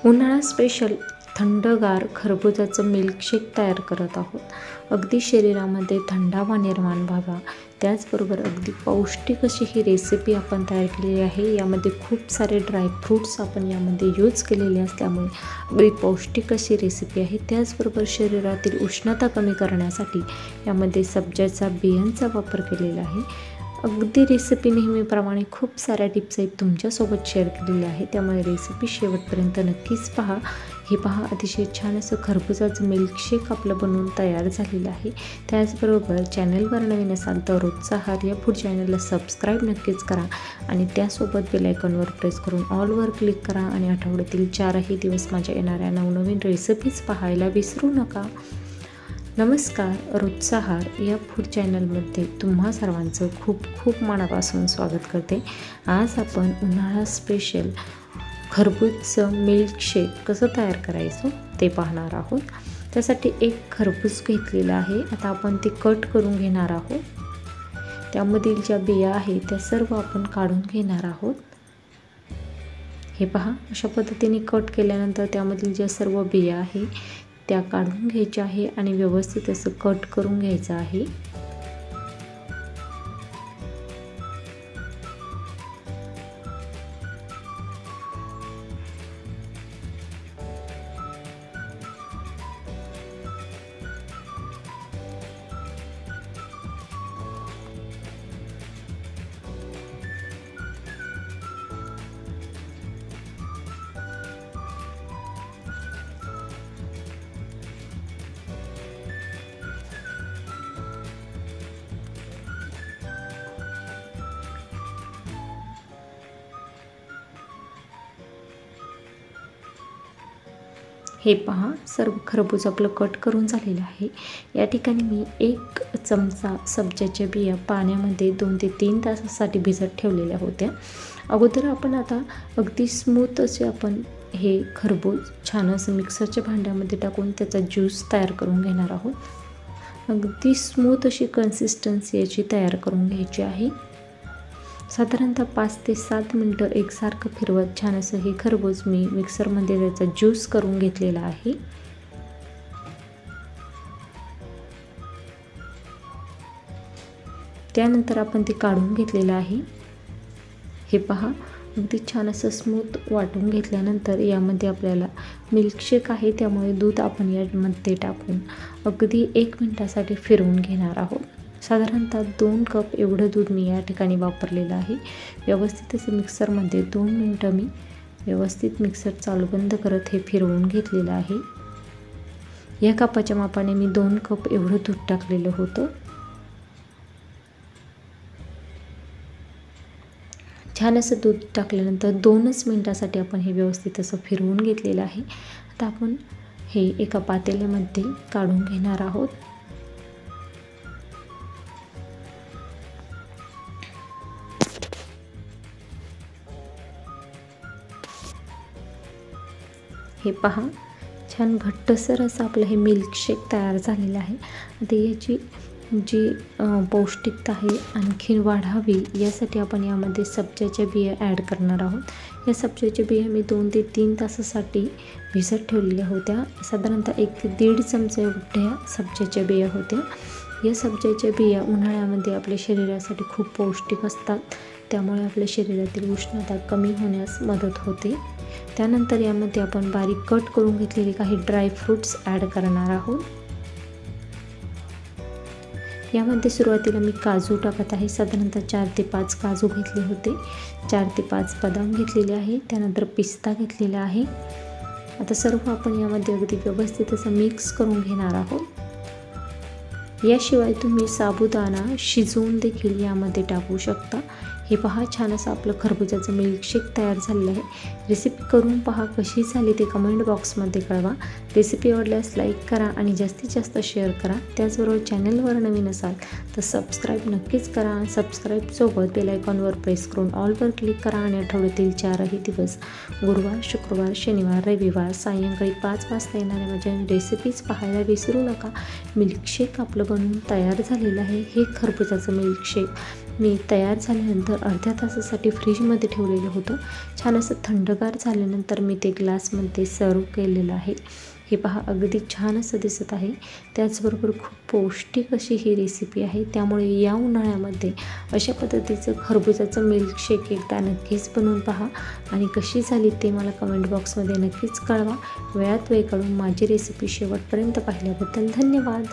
उन्हाळा स्पेशल थंडगार खरबुजाचं मिल्कशेक तयार करत आहोत. अगदी शरीरामध्ये थंडावा निर्माण व्हावा, त्याचबरोबर अगदी पौष्टिक अशी ही रेसिपी आपण तयार केलेली आहे. यामध्ये खूप सारे ड्रायफ्रूट्स आपण यामध्ये यूज केलेले असल्यामुळे अगदी पौष्टिक अशी रेसिपी आहे. त्याचबरोबर शरीरातील उष्णता कमी करण्यासाठी यामध्ये सब्जाच्या बियांचा वापर केलेला आहे. अगदी रेसिपी नेहमीप्रमाणे खूप साऱ्या टिप्स आहेत तुमच्यासोबत शेअर केलेल्या आहे, त्यामुळे रेसिपी शेवटपर्यंत नक्कीच पहा. हे पहा, अतिशय छान असं खरबुजाचं मिल्कशेक आपलं बनवून तयार झालेलं आहे. त्याचबरोबर चॅनलवर नवीन असाल तर रोजचा आहार या फूड चॅनलला सबस्क्राईब नक्कीच करा आणि त्यासोबत बेल आयकॉनवर प्रेस करून ऑलवर क्लिक करा आणि आठवड्यातील 4ही दिवस माझ्या येणाऱ्या नवनवीन रेसिपीज पाहायला विसरू नका. नमस्कार, रोजचा आहार या फूड चॅनलमध्ये तुम्हा सर्वांचं खूप खूप मनापासून स्वागत करते. आज आपण उन्हाळा स्पेशल खरबूजचं मिल्कशेक कसं तयार करायचं ते पाहणार आहोत. त्यासाठी एक खरबूज घेतलेला आहे. आता आपण ते कट करून घेणार आहोत. त्यामधील ज्या बिया आहेत त्या सर्व आपण काढून घेणार आहोत. हे पहा, अशा पद्धतीने कट केल्यानंतर त्यामधील ज्या सर्व बिया आहेत त्या काढून घ्यायच्या आहे आणि व्यवस्थित असं कट करून घ्यायचं आहे. हे पहा, सर्व खरबूज आपलं कट करून झालेलं आहे. या ठिकाणी मी 1 चमचा सब्जाच्या बिया पाण्यामध्ये 2 ते 3 तासासाठी भिजत ठेवलेल्या होत्या. अगोदर आपण आता अगदी स्मूथ असे आपण हे खरबूज छान असं मिक्सरच्या भांड्यामध्ये टाकून त्याचा ज्यूस तयार करून घेणार आहोत. अगदी स्मूथ अशी कन्सिस्टन्सी याची तयार करून घ्यायची आहे. साधारणतः 5 ते 7 मिनटं एकसारखं फिरवत छान असं हे खरबूज मी मिक्सरमध्ये त्याचा ज्यूस करून घेतलेला आहे. त्यानंतर आपण ते काढून घेतलेलं आहे. हे पहा, अगदी छान असं स्मूथ वाटून घेतल्यानंतर यामध्ये आपल्याला मिल्कशेक आहे त्यामुळे दूध आपण यामध्ये टाकून अगदी 1 मिनिटासाठी फिरवून घेणार आहोत. साधारणतः 2 कप एवढं दूध मी या ठिकाणी वापरलेलं आहे. व्यवस्थित असं मिक्सरमध्ये 2 मिनटं मी व्यवस्थित मिक्सर चालू बंद करत हे फिरवून घेतलेलं आहे. या कपाच्या मापाने मी 2 कप एवढं दूध टाकलेलं होतं. छान असं दूध टाकल्यानंतर 2च मिनटासाठी आपण हे व्यवस्थित असं फिरवून घेतलेलं आहे. आता आपण हे एका पातेल्यामध्ये काढून घेणार आहोत. हे पहा, छान घट्टसर असं आपलं हे मिल्कशेक तयार झालेलं आहे. आता याची जी पौष्टिकता आहे आणखीन वाढावी यासाठी आपण यामध्ये सब्जाच्या बिया ॲड करणार आहोत. या सब्जाच्या बिया मी 2 ते 3 तासासाठी भिजत ठेवलेल्या होत्या. साधारणतः 1 ते 1.5 चमचे एवढ्या सब्जाच्या बिया होत्या. या सब्जाच्या बिया उन्हाळ्यामध्ये आपल्या शरीरासाठी खूप पौष्टिक असतात, त्यामुळे आपल्या शरीरातील उष्णता कमी होण्यास मदत होते. त्यानंतर यामध्ये आपण बारीक कट करून घेतलेले काही ड्रायफ्रूट्स ॲड करणार आहोत. यामध्ये सुरुवातीला मी काजू टाकत आहे. साधारणतः 4 ते 5 काजू घेतले होते. 4 ते 5 बदाम घेतलेले आहे. त्यानंतर पिस्ता घेतलेला आहे. आता सर्व आपण यामध्ये अगदी व्यवस्थित असं मिक्स करून घेणार आहोत. याशिवाय तुम्ही साबुदाणा शिजवून देखील यामध्ये टाकू शकता. हे पहा, छान असं आपलं खरबुजाचं मिल्कशेक तयार झालेलं आहे. रेसिपी करून पहा, कशी झाली ते कमेंट बॉक्समध्ये कळवा. रेसिपी आवडल्यास लाईक करा आणि जास्तीत जास्त शेअर करा. त्याचबरोबर चॅनलवर नवीन असाल तर सबस्क्राईब नक्कीच करा. सबस्क्राईबसोबत बेल आयकॉनवर प्रेस करून ऑलवर क्लिक करा आणि आठवड्यातील 4ही दिवस गुरुवार, शुक्रवार, शनिवार, रविवार सायंकाळी 5 वाजता येणाऱ्या माझ्या रेसिपीज पाहायला विसरू नका. मिल्कशेक आपलं बनवून तयार झालेलं आहे. हे खरबुजाचं मिल्कशेक मी तयार झाल्यानंतर अर्ध्या तासासाठी फ्रीजमध्ये ठेवलेलं होतं. छान असं थंडगार झाल्यानंतर मी ते ग्लासमध्ये सर्व केलेलं आहे. हे पहा, अगदी छान असं दिसत आहे. त्याचबरोबर खूप पौष्टिक अशी ही रेसिपी आहे. त्यामुळे या उन्हाळ्यामध्ये अशा पद्धतीचं खरबुजाचं मिल्कशेक एकदा नक्कीच बनवून पहा आणि कशी झाली ते मला कमेंट बॉक्समध्ये नक्कीच कळवा. वेळात वेळ काढून माझी रेसिपी शेवटपर्यंत पाहिल्याबद्दल धन्यवाद.